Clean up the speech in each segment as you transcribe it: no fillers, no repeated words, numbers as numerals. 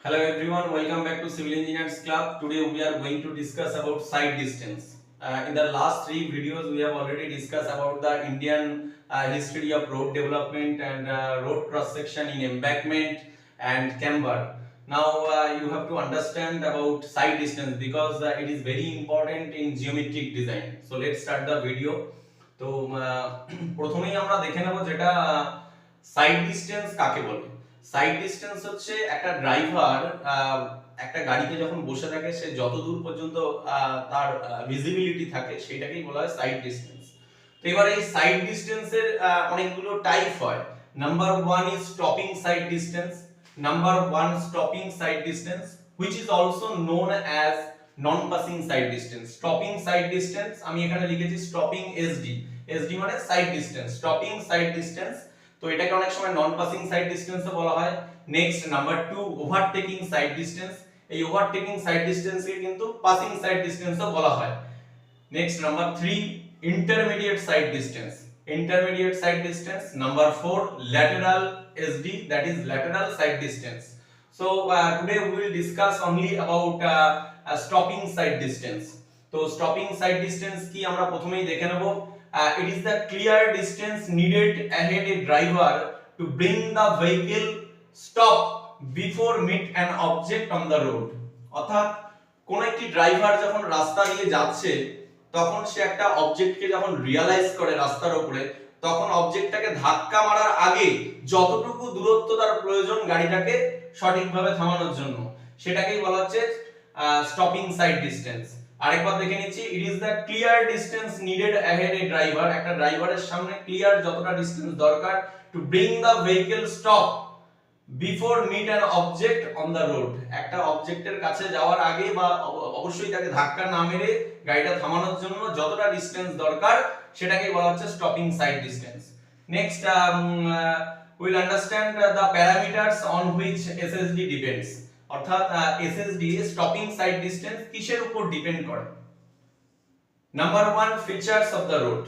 Hello everyone, welcome back to Civil Engineers Club. Today we are going to discuss about side distance. In the last three videos we have already discussed about the Indian history of road development and road cross section in embankment and camber. Now you have to understand about side distance because it is very important in geometric design. So let's start the video. তো প্রথমেই আমরা দেখে নেব যেটা side distance কাকে বলে। Side distance হচ্ছে একটা ড্রাইভার একটা গাড়িতে যখন বসে থাকে সে যত দূর পর্যন্ত তার ভিজিবিলিটি থাকে সেটাকেই বলা হয় সাইড ডিসটেন্স। তো এবার এই সাইড ডিসটেন্সের অনেকগুলো টাইপ হয়। Number 1 is stopping side distance. Number 1 stopping side distance which is also known as non passing side distance. Stopping side distance আমি এখানে লিখেছি স্টপিং এসডি। এসডি মানে side distance, stopping side distance. তো এটাকে অনেক সময় নন পাসিং সাইড ডিসটেন্সও বলা হয়। Next number 2 overtaking side distance. এই ওভারটেকিং সাইড ডিসটেন্সকে কিন্তু পাসিং সাইড ডিসটেন্সও বলা হয়। Next number 3 intermediate side distance. Intermediate side distance. Number 4 lateral SD, that is lateral side distance. So today we will discuss only about stopping side distance. তো stopping side distance কি আমরা প্রথমেই দেখে নেব। It is the clear distance needed ahead a driver to bring the vehicle stop before meet an object on the road. অর্থাৎ কোন একটি driver যখন রাস্তা দিয়ে যাচ্ছে তখন সে একটা অবজেক্টকে যখন রিয়ালাইজ করে রাস্তার উপরে, তখন অবজেক্টটাকে ধাক্কা মারার আগে যতটুকু দূরত্ব তার প্রয়োজন গাড়িটাকে সঠিকভাবে থামানোর জন্য সেটাকেই বলা হচ্ছে স্টপিং সাইড ডিসটেন্স। আরেকবার দেখে নিচ্ছি, it is the clear distance needed ahead a driver, একটা ড্রাইভারের সামনে ক্লিয়ার যতটা ডিসটেন্স দরকার to bring the vehicle stop before meet an object on the road, একটা অবজেক্টের কাছে যাওয়ার আগে বা অবশ্যই তাকে ধাক্কা না মেরে গাড়িটা থামানোর জন্য যতটা ডিসটেন্স দরকার সেটাকেই বলা হচ্ছে stopping side distance. Next will understand the parameters on which SSD depends, অর্থাৎ এসএসডি স্টপিং সাইড ডিসটেন্স কিসের উপর ডিপেন্ড করে। Number 1 features of the road.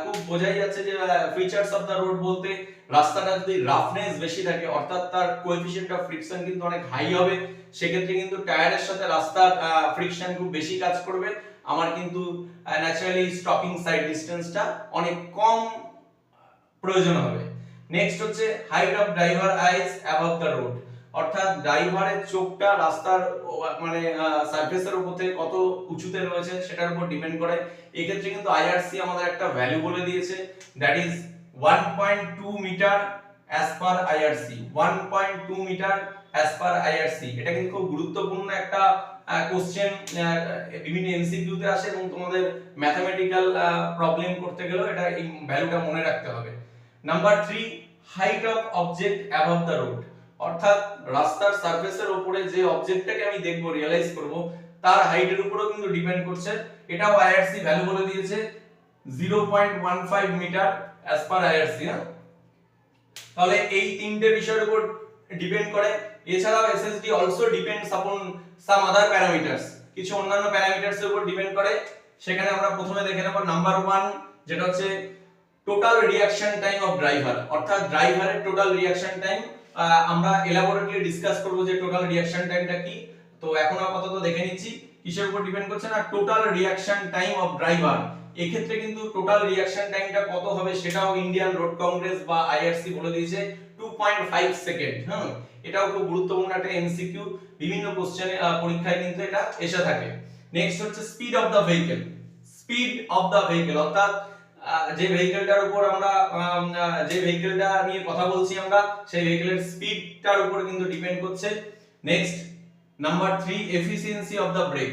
খুব বোঝাই যাচ্ছে যে ফিচারস অফ দ্য রোড বলতে রাস্তাটা যদি রাফনেস বেশি থাকে অর্থাৎ তার কোএফিসিয়েন্ট অফ ফ্রিকশন কিন্তু অনেক হাই হবে, সেক্ষেত্রে কিন্তু টায়ারের সাথে রাস্তার ফ্রিকশন খুব বেশি কাজ করবে, আমার কিন্তু ন্যাচারালি স্টপিং সাইড ডিসটেন্সটা অনেক কম প্রয়োজন হবে। নেক্সট হচ্ছে height of driver eyes above the road, অর্থাৎ ড্রাইভারের চোখটা রাস্তার মানে সারফেসের উপর থেকে কত উঁচুতে রয়েছে সেটার উপর ডিপেন্ড করে। এই ক্ষেত্রে কিন্তু আইআরসি আমাদের একটা ভ্যালু বলে দিয়েছে, that is 1.2 metre as per IRC. 1.2 metre as per IRC, এটা কিন্তু খুব গুরুত্বপূর্ণ একটা কোশ্চেন, বিভিন্ন এমসিকিউতে আসে এবং তোমাদের ম্যাথমেটিক্যাল প্রবলেম করতে গেলেও এটা এই ভ্যালুটা মনে রাখতে হবে। Number 3 height of object above the road, অর্থাৎ রাস্তার সারফেসের উপরে যে অবজেক্টটাকে আমি দেখব রিয়ালাইজ করব তার হাইটের উপরও কিন্তু ডিপেন্ড করছে, এটাও আইআরসি ভ্যালু বলে দিয়েছে 0.15 মিটার অ্যাজ পার আইআরসি। তাহলে এই তিনটে বিষয়ের উপর ডিপেন্ড করে। এছাড়াও এসএসডি অলসো ডিপেন্ডস আপন সাম আদার প্যারামিটারস, কিছু অন্যান্য প্যারামিটারস এর উপর ডিপেন্ড করে। সেখানে আমরা প্রথমে দেখে নেব নাম্বার 1 যেটা হচ্ছে total reaction time of driver, অর্থাৎ ড্রাইভারের টোটাল রিঅ্যাকশন টাইম। আমরা এলাবোরেটলি ডিসকাস করব যে টোটাল রিঅ্যাকশন টাইমটা কি। তো এখন আপাতত দেখে নিচ্ছি কিসের উপর ডিপেন্ড করছে না, total reaction time of driver. এই ক্ষেত্রে কিন্তু টোটাল রিঅ্যাকশন টাইমটা কত হবে সেটাও ইন্ডিয়ান রোড কংগ্রেস বা আইআরসি বলে দিয়েছে 2.5 সেকেন্ড। হ্যাঁ, এটাও খুব গুরুত্বপূর্ণ একটা এমসিকিউ, বিভিন্ন কোশ্চেনে পরীক্ষায় কিন্তু এটা এসে থাকে। নেক্সট হচ্ছে speed of the vehicle. Speed of the vehicle অর্থাৎ যে ভেহিকলটার উপর আমরা যে ভেহিকলটা নিয়ে কথা বলছি আমরা সেই ভেহিকলের স্পিডটার উপর কিন্তু ডিপেন্ড করছে। Next number 3 efficiency of the brake.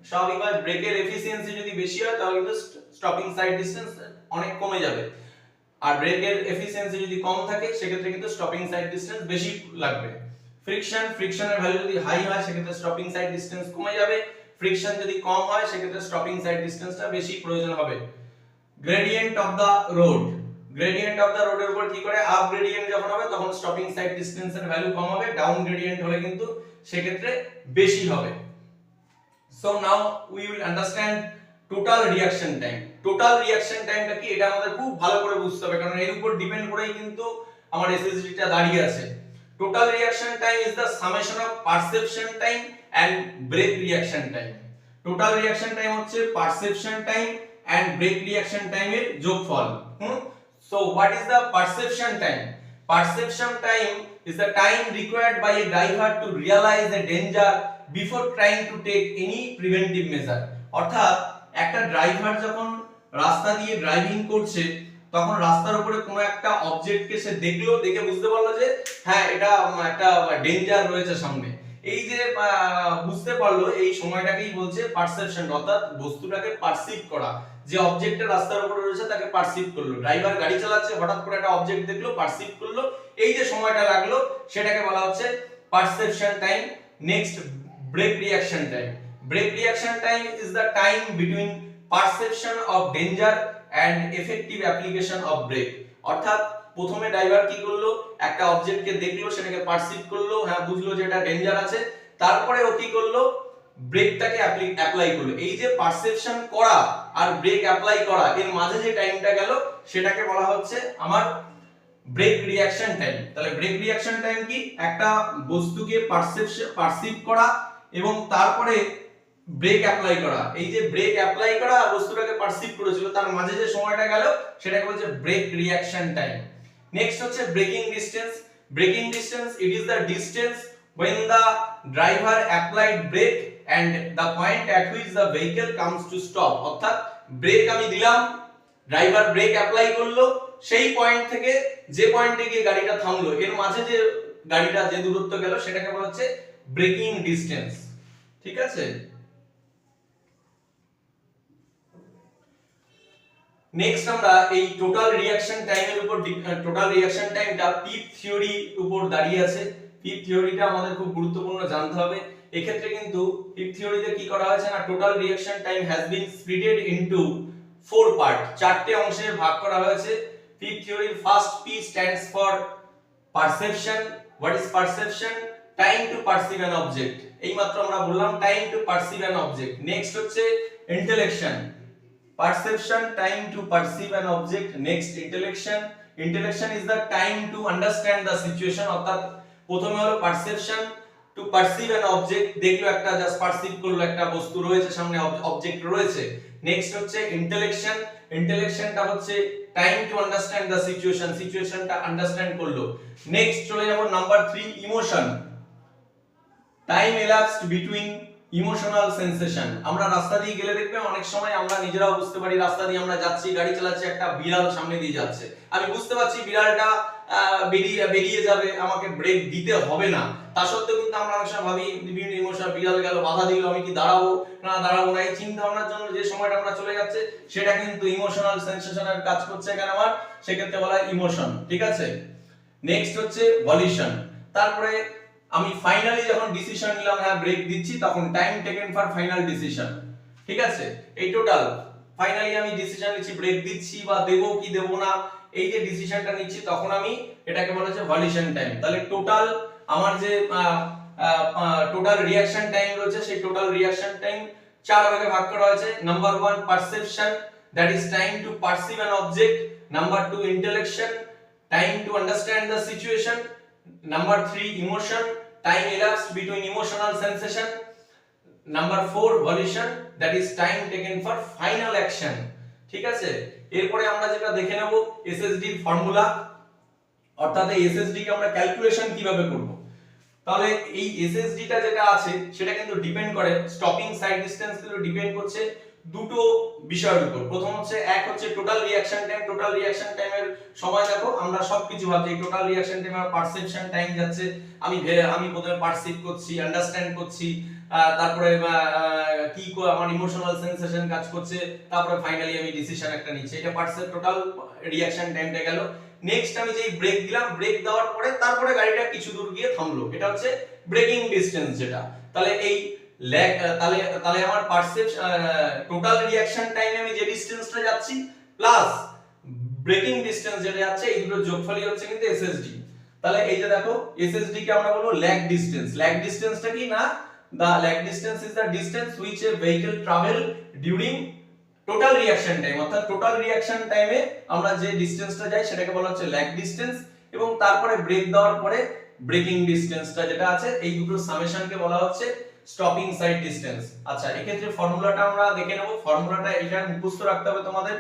স্বাভাবিকভাবে ব্রেকের এফিসিয়েন্সি যদি বেশি হয় তাহলে কিন্তু স্টপিং সাইড ডিসটেন্স অনেক কমে যাবে, আর ব্রেকের এফিসিয়েন্সি যদি কম থাকে সেক্ষেত্রে কিন্তু স্টপিং সাইড ডিসটেন্স বেশি লাগবে। ফ্রিকশনের ভ্যালু যদি হাই হয় সেক্ষেত্রে স্টপিং সাইড ডিসটেন্স কমে যাবে, ফ্রিকশন যদি কম হয় সেক্ষেত্রে স্টপিং সাইড ডিসটেন্সটা বেশি প্রয়োজন হবে। Gradient of the road. Gradient of the রোডের উপর কি করে, আপ গ্রেডিয়েন্ট যখন হবে তখন স্টপিং সাইড ডিসটেন্সের ভ্যালু কম হবে, ডাউন গ্রেডিয়েন্ট হলে কিন্তু সেক্ষেত্রে বেশি হবে। So now we will understand total reaction time. Total reaction টাইমটা কি এটা আমাদের খুব ভালো করে বুঝতে হবে, কারণ এর উপর ডিপেন্ড করেই কিন্তু আমার এসএসডিটা দাঁড়িয়ে আছে। Total reaction time is the summation of perception time and brake reaction time. Total reaction time হচ্ছে perception time and brake reaction টাইমের যোগফল। So what is the perception time? Perception time is the time required by a driver to realize a danger before trying to take any preventive measure. অর্থাৎ একটা driver যখন রাস্তা দিয়ে driving করছে তখন রাস্তার উপরে কোনো একটা অবজেক্টকে সে দেখলো, দেখে বুঝতে পারলো যে হ্যাঁ এটা একটা ডেঞ্জার রয়েছে সামনে। এই যে বুঝতে পারলো, এই সময়টাকেই বলছে পারসেপশন, অর্থাৎ বস্তুটাকে পারসিভ করা। যে অবজেক্টটা রাস্তার উপরে রয়েছে তাকে পারসিভ করলো। ড্রাইভার গাড়ি চালাচ্ছে, হঠাৎ করে একটা অবজেক্ট দেখলো, পারসিভ করলো, এই যে সময়টা লাগলো সেটাকে বলা হচ্ছে perception time. Next, brake reaction time. Brake reaction time is the time between perception of danger and effective application of brake. অর্থাৎ প্রথমে ড্রাইভার কি করলো, একটা অবজেক্টকে দেখলো, সেটাকে পারসিভ করলো, হ্যাঁ বুঝলো যে এটা ডেঞ্জার আছে, তারপরে ও কি করলো, ব্রেকটাকে অ্যাপ্লাই করলো। এই যে পারসেপশন করা আর ব্রেক অ্যাপ্লাই করা এর মাঝে যে টাইমটা গেল সেটাকে বলা হচ্ছে আমার ব্রেক রিঅ্যাকশন টাইম। তাহলে ব্রেক রিঅ্যাকশন টাইম কি? একটা বস্তুকে পারসিভ করা এবং তারপরে ব্রেক অ্যাপ্লাই করা। এই যে ব্রেক অ্যাপ্লাই করা আর বস্তুটাকে পারসিভ করেছিল তার মাঝে যে সময়টা গেল সেটাকে বলছে ব্রেক রিঅ্যাকশন টাইম। নেক্সট হচ্ছে breaking distance. Breaking distance, it is the distance when the driver applied brake and the point at which the vehicle comes to stop। অর্থাৎ ব্রেক আমি দিলাম, ড্রাইভার ব্রেক অ্যাপ্লাই করলো, সেই point থেকে যে পয়েন্টে গিয়ে গাড়িটা থামলো এর মাঝে যে গাড়িটা যে দূরত্ব গেল সেটাকে বলা হচ্ছে ব্রেকিং ডিসটেন্স। ঠিক আছে? নেক্সট আমরা এই টোটাল রিঅ্যাকশন টাইমের উপর, টোটাল রিঅ্যাকশন টাইমটা পিপ থিওরির উপর দাঁড়িয়ে আছে। পিপ থিওরিটা আমাদের খুব গুরুত্বপূর্ণ জানতে হবে। এক্ষেত্রে কিন্তু পিপ থিওরিতে কি করা হয়েছে না, total reaction time has been splitted into 4 part, 4টে অংশে ভাগ করা হয়েছে। পিপ থিওরির first P stands for perception. What is perception? Time to perceive an object. এই মাত্র আমরা বললাম time to perceive an object. Next হচ্ছে intellection. Perception, time to perceive an object. Next, intellection. Intellection is the time to understand the situation। অর্থাৎ প্রথমে হলো perception to perceive an object, দেখলো একটা, জাস্ট পারসিভ করলো একটা বস্তু রয়েছে সামনে, অবজেক্ট রয়েছে। নেক্সট হচ্ছে intellection। Intellectionটা হচ্ছে time to understand the situation, সিচুয়েশনটা আন্ডারস্ট্যান্ড করলো। নেক্সট চলে যাব number 3, emotion. Time elapsed between emotional sensation. আমরা রাস্তা দিয়ে গেলে দেখবে অনেক সময় আমরা নিজেরাও বুঝতে পারি, রাস্তা দিয়ে আমরা যাচ্ছি, গাড়ি চালাচ্ছি, একটা বিড়াল সামনে দিয়ে যাচ্ছে, আমি বুঝতে পারছি বিড়ালটা বেরিয়ে যাবে, আমাকে ব্রেক দিতে হবে না, তা সত্ত্বেও কিন্তু আমরা অনেক সময় ভাবি বিভিন্ন ইমোশন, বিড়াল গেল বাধা দিল, আমি কি দাঁড়াবো না দাঁড়াবো না, এই চিন্তা ভাবনার জন্য যে সময়টা আমরা চলে যাচ্ছে সেটা কিন্তু ইমোশনাল সেন্সেশনের কাজ করছে এখানে আমার, সেক্ষেত্রে বলা হয় ইমোশন। ঠিক আছে? নেক্সট হচ্ছে ভলিউশন। তারপরে আমি ফাইনালি যখন ডিসিশন নিলাম হ্যাঁ ব্রেক দিচ্ছি, তখন time taken for final decision. ঠিক আছে? এই টোটাল ফাইনালি আমি ডিসিশন নিচ্ছি ব্রেক দিচ্ছি বা দেব কি দেব না, এই যে ডিসিশনটা নিচ্ছি তখন আমি এটাকে বলা হচ্ছে ভলিউশন টাইম। তাহলে টোটাল আমার যে টোটাল রিঅ্যাকশন টাইম রয়েছে সেই টোটাল রিঅ্যাকশন টাইম 4 ভাগে ভাগ করা হয়েছে। Number 1 perception, that is time to perceive an object. Number 2 intellection, time to understand the situation. Number 3 emotion, time elapsed between emotional sensation. Number 4 volition, that is time taken for final action। ঠিক আছে? এরপরে আমরা যেটা দেখে নেব SSD এর formula, অর্থাৎ এই এসএসডি কে আমরা ক্যালকুলেশন কিভাবে করব। তাহলে এই এসএসডি টা যেটা আছে সেটা কিন্তু ডিপেন্ড করে, স্টপিং সাইড ডিসটেন্স কিন্তু ডিপেন্ড করছে দুটো বিষয়ের উপর। প্রথম হচ্ছে এক হচ্ছে total reaction time. Total reaction টাইমের সময় দেখো আমরা সবকিছু ভাবছি টোটাল রিঅ্যাকশন টাইম, আমার পারসেপশন টাইম যাচ্ছে, আমি প্রথমে পারসিভ করছি, আন্ডারস্ট্যান্ড করছি, তারপরে কি আমার ইমোশনাল সেন্সেশন কাজ করছে, তারপরে ফাইনালি আমি ডিসিশন একটা নিচ্ছি। এটা টোটাল রিঅ্যাকশন টাইমটা গেল। নেক্সট আমি যেই ব্রেক দিলাম, ব্রেক দেওয়ার পরে তারপরে গাড়িটা কিছু দূর গিয়ে থামলো, এটা হচ্ছে ব্রেকিং ডিসটেন্স যেটা। তাহলে এই তাহলে আমার টোটাল রিঅ্যাকশন টাইমে আমি যে ডিসটেন্সটা যাচ্ছি প্লাস ব্রেকিং ডিসটেন্স যেটা যাচ্ছে, এই দুটোর যোগফলই হচ্ছে কিন্তু এসএসডি। তাহলে এই যে দেখো এসএসডি কে আমরা বলবো ল্যাগ ডিসটেন্স। ল্যাগ ডিসটেন্সটা কি না, the lag distance is the distance which a vehicle travel during total reaction time। অর্থাৎ টোটাল রিঅ্যাকশন টাইমে আমরা যে ডিসটেন্সটা যাই সেটাকে বলা হচ্ছে ল্যাগ ডিসটেন্স, এবং তারপরে ব্রেক দেওয়ার পরে ব্রেকিং ডিসটেন্সটা যেটা আছে, এই দুটো সামেশনকে বলা হচ্ছে স্টপিং সাইড ডিসটেন্স। আচ্ছা, এক্ষেত্রে ফর্মুলাটা আমরা দেখে নেব। ফর্মুলাটা এটা মুখস্থ রাখতে হবে তোমাদের,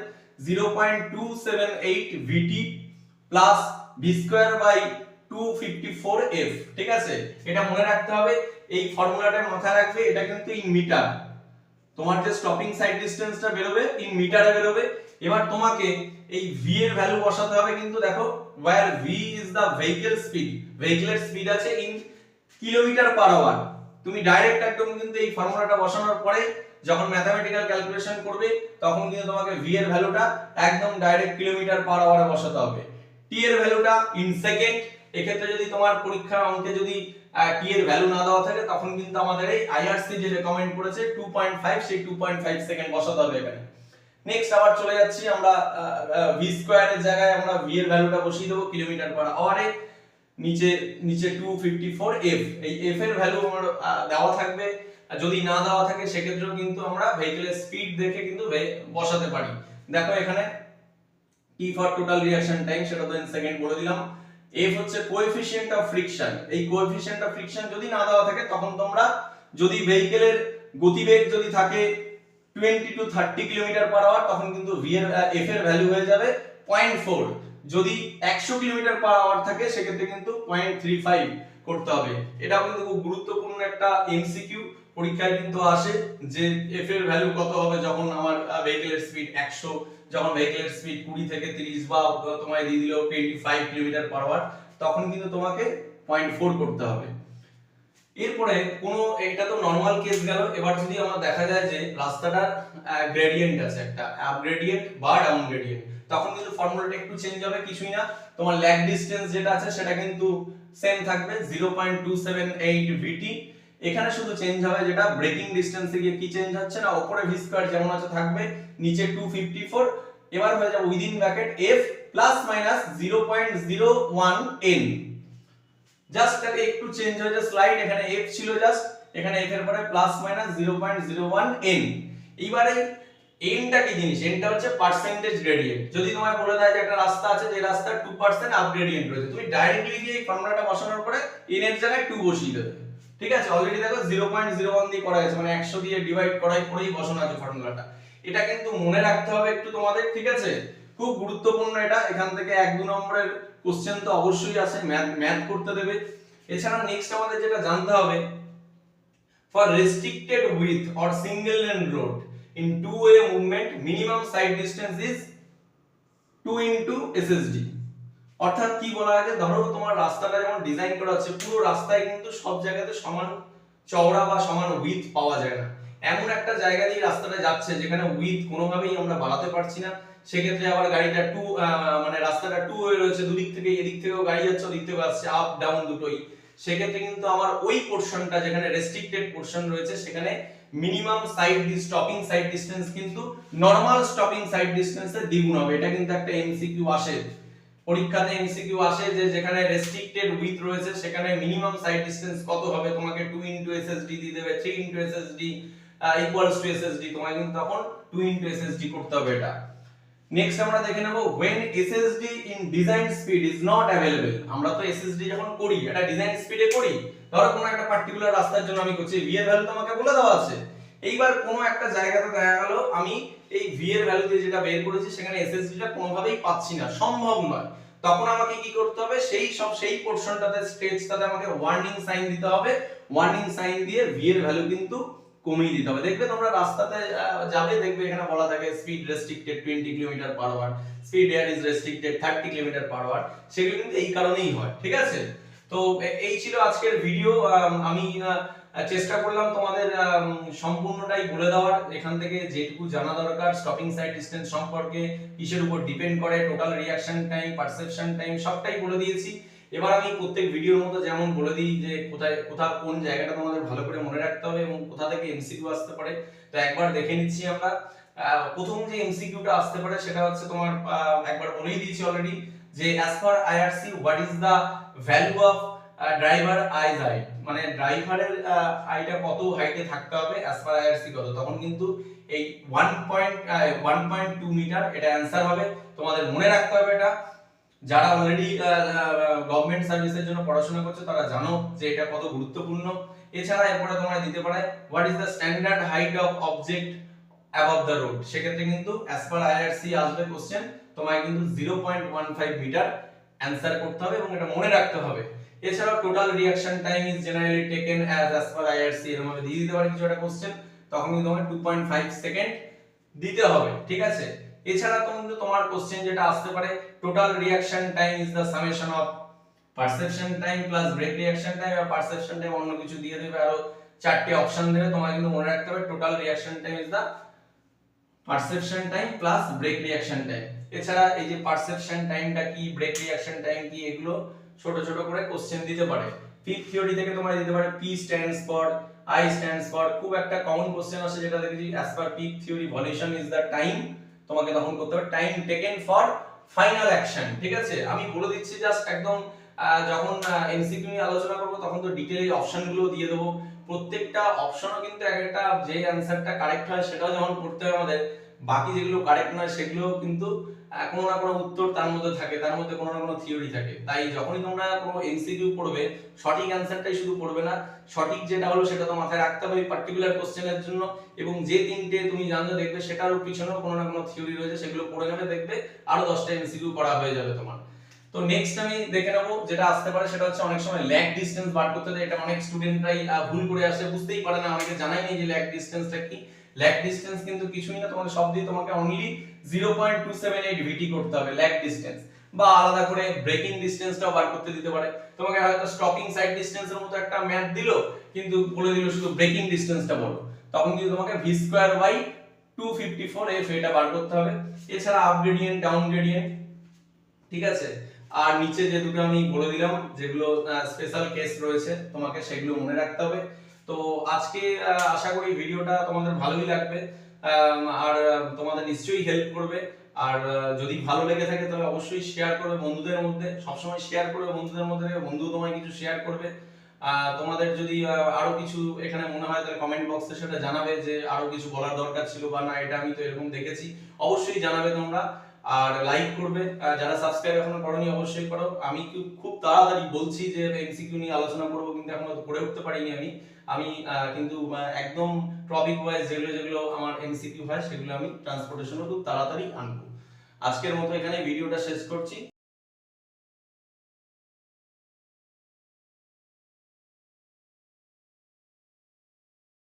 0.278 vt plus v square by 254 f। ঠিক আছে, এটা মনে রাখতে হবে। এই ফর্মুলাটা মাথায় রাখবে, এটা কিন্তু ইন মিটার। তোমার যে স্টপিং সাইড ডিসটেন্সটা বেরোবে ইন মিটারে বেরোবে। এবার তোমাকে এই v এর ভ্যালু বসাতে হবে, কিন্তু দেখো where v is the vehicle speed, ভেহিকলের স্পিড আছে ইন কিলোমিটার পার আওয়ার। তুমি ডাইরেক্ট একদম কিন্তু এই ফর্মুলাটা বসানোর পরে যখন ম্যাথমেটিক্যাল ক্যালকুলেশন করবে তখন কিন্তু তোমাকে v এর ভ্যালুটা একদম ডাইরেক্ট কিলোমিটার পার আওয়ারে বসাতে হবে। t এর ভ্যালুটা ইন সেকেন্ড। এক্ষেত্রে যদি তোমার পরীক্ষার অঙ্কে যদি t এর ভ্যালু না দেওয়া থাকে তখন কিন্তু আমাদের এই IRC যে রেকমেন্ড করেছে 2.5, সেই 2.5 সেকেন্ড বসাতে হবে এখানে। নেক্সট আবার চলে যাচ্ছি আমরা v স্কয়ার এর জায়গায় আমরা v এর ভ্যালুটা বসিয়ে দেব কিলোমিটার পার আওয়ারে। নিচে 254 f, এই f এর ভ্যালু আমার দেওয়া থাকবে। যদি না দেওয়া থাকে সেক্ষেত্রেও কিন্তু আমরা ভেহিকলের স্পিড দেখে কিন্তু বসাতে পারি। দেখো এখানে t for total reaction time, সেটা তো ইন সেকেন্ড বলে দিলাম। f হচ্ছে কোএফিশিয়েন্ট অফ ফ্রিকশন। এই কোএফিশিয়েন্ট অফ ফ্রিকশন যদি না দেওয়া থাকে তখন তোমরা, যদি ভেহিকলের গতিবেগ যদি থাকে 20 to 30 কিলোমিটার পার আওয়ার তখন কিন্তু v এর f এর ভ্যালু হয়ে যাবে 0.4। যদি 100 কিলোমিটার পার আওয়ার থাকে সেক্ষেত্রে কিন্তু 0.35 করতে হবে। এটা কিন্তু খুব গুরুত্বপূর্ণ একটা এমসিকিউ, পরীক্ষায় কিন্তু আসে যে f এর ভ্যালু কত হবে যখন আমার ভেহিকলের স্পিড 100, যখন ভেহিকলের স্পিড 20 থেকে 30 বা তোমায় দিয়ে দিল 25 কিলোমিটার পার আওয়ার, তখন কিন্তু তোমাকে 0.4 করতে হবে। এরপরে কোনো, এটা তো নরমাল কেস গেল। এবার যদি আমরা দেখা যায় যে রাস্তাটার গ্রেডিয়েন্ট আছে, একটা আপ গ্রেডিয়েন্ট বা ডাউন গ্রেডিয়েন্ট, তখন কিন্তু ফর্মুলাটা একটু চেঞ্জ হবে। কিছুই না, তোমার ল্যাগ ডিসটেন্স যেটা আছে সেটা কিন্তু সেম থাকবে 0.278 vt। এখানে শুধু চেঞ্জ হবে যেটা ব্রেকিং ডিসটেন্সে গিয়ে কি চেঞ্জ হচ্ছে না, উপরে v স্কয়ার যেমন আছে থাকবে, নিচে 254। এবার হয়ে যাবে within bracket f plus minus 0.01 n। Just তাকে একটু চেঞ্জ হয়েছে স্লাইড, এখানে f ছিল জাস্ট, এখানে f এর পরে প্লাস মাইনাস 0.01 n। এইবারে n টা কি জিনিস? n টা হচ্ছে পার্সেন্টেজ গ্রেডিয়েন্ট। যদি তোমায় বলে দেয় যে একটা রাস্তা আছে, যে রাস্তার 2% আপ গ্রেডিয়েন্ট রয়েছে, তুমি ডাইরেক্টলি গিয়ে এই ফর্মুলাটা বসানোর পরে n এর জায়গায় 2 বসিয়ে দেবে। ঠিক আছে, অলরেডি দেখো 0.01 দিয়ে করা গেছে, মানে 100 দিয়ে ডিভাইড করাই করেই বসানো আছে ফর্মুলাটা। এটা কিন্তু মনে রাখতে হবে একটু তোমাদের, ঠিক আছে? খুব গুরুত্বপূর্ণ এটা। এখান থেকে 1-2 নম্বরের কোশ্চেন তো অবশ্যই আসে, ম্যাথ করতে দেবে। এছাড়া নেক্সট আমাদের যেটা জানতে হবে, for restricted with or single lane road in two way movement minimum sight distance is 2 into SSD। অর্থাৎ কি বলা আছে, ধরো তোমার রাস্তাটা যেমন ডিজাইন করা হচ্ছে, পুরো রাস্তায় কিন্তু সব জায়গাতে সমান চওড়া বা সমান উইথ পাওয়া যায় না। এমন একটা জায়গা দিয়ে রাস্তাটা যাচ্ছে যেখানে উইথ কোনোভাবেই আমরা বাড়াতে পারছি না। সেক্ষেত্রে আবার গাড়িটা মানে রাস্তাটা 2 ওয়ে রয়েছে, দুদিক থেকে, এদিক থেকেও গাড়ি যাচ্ছে, ওদিক থেকেও আসছে, আপ ডাউন দুটোই। সেক্ষেত্রে কিন্তু আমার ওই পোরশনটা যেখানে রেস্ট্রিক্টেড পোরশন রয়েছে সেখানে মিনিমাম স্টপিং সাইড ডিসটেন্স কিন্তু নরমাল স্টপিং সাইড ডিসটেন্সের দ্বিগুণ হবে। এটা কিন্তু একটা এমসিকিউ আসে পরীক্ষাতে, এমসিকিউ আসে যে যেখানে রেস্ট্রিক্টেড উইথ রয়েছে সেখানে মিনিমাম সাইড ডিসটেন্স কত হবে। তোমাকে 2 into SSD দিয়ে দেবে, 3 into SSD equals to SSD, তোমাকে কিন্তু তখন 2 into SSD করতে হবে এটা। নেক্সট আমরা দেখে নেব when SSD in design speed is not available। আমরা তো SSD যখন করি এটা ডিজাইন স্পিডে করি, ধরো কোনো একটা পার্টিকুলার রাস্তার জন্য আমি করছি, v এর ভ্যালু তোমাকে বলে দেওয়া আছে। এইবার কোনো একটা জায়গাতে দেখা গেল আমি এই v এর ভ্যালু দিয়ে যেটা বের করেছি সেখানে SSD টা কোনোভাবেই পাচ্ছি না, সম্ভব নয়। তখন আমাকে কি করতে হবে, সেই পোরশনটাতে, স্টেজটাতে আমাকে ওয়ার্নিং সাইন দিতে হবে। ওয়ার্নিং সাইন দিয়ে v এর ভ্যালু কিন্তু কমিয়ে দিতে হবে। দেখবে তোমরা রাস্তাতে যাবে, দেখবে এখানে বলা থাকে speed restricted 20 kilometre per hour, speed air is restricted 30 kilometre per hour. সেগুলো কিন্তু এই কারণেই হয়, ঠিক আছে? তো এই ছিল আজকের ভিডিও। আমি চেষ্টা করলাম তোমাদের সম্পূর্ণটাই বলে দেওয়ার। এখান থেকে যেটুকু জানা দরকার স্টপিং সাইড ডিসটেন্স সম্পর্কে, কিসের উপর ডিপেন্ড করে, total reaction time, perception time, সবটাই বলে দিয়েছি। এবার আমি প্রত্যেক ভিডিওর মতো যেমন বলে দিই যে কোন জায়গাটা তোমাদের ভালো করে মনে রাখতে হবে এবং কোথা থেকে এমসিকিউ আসতে পারে। তো একবার দেখে নিচ্ছি আমরা। প্রথম যে এমসিকিউটা আসতে পারে সেটা হচ্ছে তোমার, একবার বলেই দিয়েছি অলরেডি, যে as per IRC what is the value of driver eyes height, মানে ড্রাইভারের আইটা কত হাইটে থাকতে হবে, অ্যাজ পার IRC কত, তখন কিন্তু এই 1.2 মিটার এটা অ্যানসার হবে। তোমাদের মনে রাখতে হবে এটা। যারা অলরেডি গভর্নমেন্ট সার্ভিসের জন্য পড়াশোনা করছে তারা জানো যে এটা কত গুরুত্বপূর্ণ। এছাড়া এরপরে তোমার দিতে পারে what is the standard height of object above the road, সেক্ষেত্রে কিন্তু অ্যাজ পার আইআরসি আসবে কোশ্চেন, তোমায় কিন্তু 0.15 মিটার অ্যানসার করতে হবে এবং এটা মনে রাখতে হবে। এছাড়াও total reaction time is generally taken as per IRC, এর মধ্যে দিয়ে দিতে পারে কিছু একটা কোশ্চেন, তখন কিন্তু তোমাকে 2.5 সেকেন্ড দিতে হবে, ঠিক আছে। এছাড়া কিন্তু তোমার কোশ্চেন যেটা আসতে পারে total reaction time is the summation of perception time plus brake reaction time, আর পারসেপশন টাইম অন্য কিছু দিয়ে দেবে, আরো চারটি অপশন দেবে, তোমাকে কিন্তু মনে রাখতে হবে total reaction time is the perception time plus brake reaction time. এছাড়া এই যে পারসেপশন টাইমটা কি, ব্রেক রিঅ্যাকশন টাইম কি, এগুলো ছোট ছোট করে কোশ্চেন দিতে পারে। ফিফথ থিওরি থেকে তোমার দিতে পারে P stands for, I stands for, খুব একটা কমন কোশ্চেন আছে যেটা দেখেছি as per P theory volition is the time, তোমাকে তখন করতে হবে time taken for final action, ঠিক আছে। আমি বলে দিচ্ছি জাস্ট একদম, যখন এমসিকিউ নিয়ে আলোচনা করব তখন তো ডিটেইলে অপশনগুলো দিয়ে দেবো, প্রত্যেকটা অপশনও কিন্তু এক একটা যে অ্যানসারটা কারেক্ট হয় সেটাও যেমন করতে হবে আমাদের, বাকি যেগুলো কারেক্ট নয় সেগুলো কিন্তু কোনো না কোনো উত্তর তার মধ্যে থাকে, তার মধ্যে কোনো না কোনো থিওরি থাকে। তাই যখনই তোমরা কোনো এমসিকিউ পড়বে সঠিক অ্যানসারটাই শুধু পড়বে না, সঠিক যেটা হলো সেটা তো মাথায় রাখতে হবে পার্টিকুলার কোশ্চেনের জন্য, এবং যে তিনটে তুমি জানতে দেখবে সেটার পিছনেও কোনো না কোনো থিওরি রয়েছে, সেগুলো পড়ে নেবে, দেখবে আরো 10টা এমসিকিউ করা হয়ে যাবে তোমার। তো নেক্সট আমি দেখে নেবো যেটা আসতে পারে, সেটা হচ্ছে অনেক সময় ল্যাগ ডিসটেন্স বার করতে দেয়, এটা অনেক স্টুডেন্টরাই ভুল করে আসে, বুঝতেই পারে না, অনেকে জানাই নেই যে ল্যাগ ডিসটেন্সটা কি। ল্যাগ ডিসটেন্স কিন্তু কিছুই না, তোমাকে সব দিয়ে তোমাকে অনলি 0.278 ভিটি করতে হবে ল্যাগ ডিসটেন্স, বা আলাদা করে ব্রেকিং ডিসটেন্সটাও বার করতে দিতে পারে। তোমাকে হয়তো স্টপিং সাইড ডিসটেন্সের মতো একটা ম্যাথ দিল, কিন্তু বলে দিল শুধু ব্রেকিং ডিসটেন্সটা বলো, তখন কিন্তু তোমাকে ভি স্কয়ার বাই 254 এফ এটা বার করতে হবে। এছাড়া আপ গ্রেডিয়েন্ট, ডাউন গ্রেডিয়েন্ট, ঠিক আছে। আর নিচে যে দুটো আমি বলে দিলাম যেগুলো স্পেশাল কেস রয়েছে তোমাকে সেগুলো মনে রাখতে হবে। তো আজকে আশা করি ভিডিওটা তোমাদের ভালোই লাগবে, আর তোমাদের নিশ্চয়ই হেল্প করবে। আর যদি ভালো লেগে থাকে তবে অবশ্যই শেয়ার করবে বন্ধুদের মধ্যে, সবসময় শেয়ার করবে বন্ধুদের মধ্যে, বন্ধু তোমায় কিছু শেয়ার করবে। তোমাদের যদি আরো কিছু এখানে মনে হয় তাহলে কমেন্ট বক্সে সেটা জানাবে যে আরো কিছু বলার দরকার ছিল, বা না এটা আমি তো এরকম দেখেছি, অবশ্যই জানাবে তোমরা। আর লাইক করবে, যারা সাবস্ক্রাইব এখনো করোনি অবশ্যই করো। আমি খুব তাড়াতাড়ি বলছি যে এমসিকিউ নিয়ে আলোচনা করব, কিন্তু এখনো তো করে উঠতে পারিনি আমি কিন্তু একদম টপিক ওয়াইজ যেগুলো যেগুলো আমার এমসিকিউ হয় সেগুলো আমি ট্রান্সপোর্টেশনও খুব তাড়াতাড়ি আনবো। আজকের মতো এখানে ভিডিওটা শেষ করছি।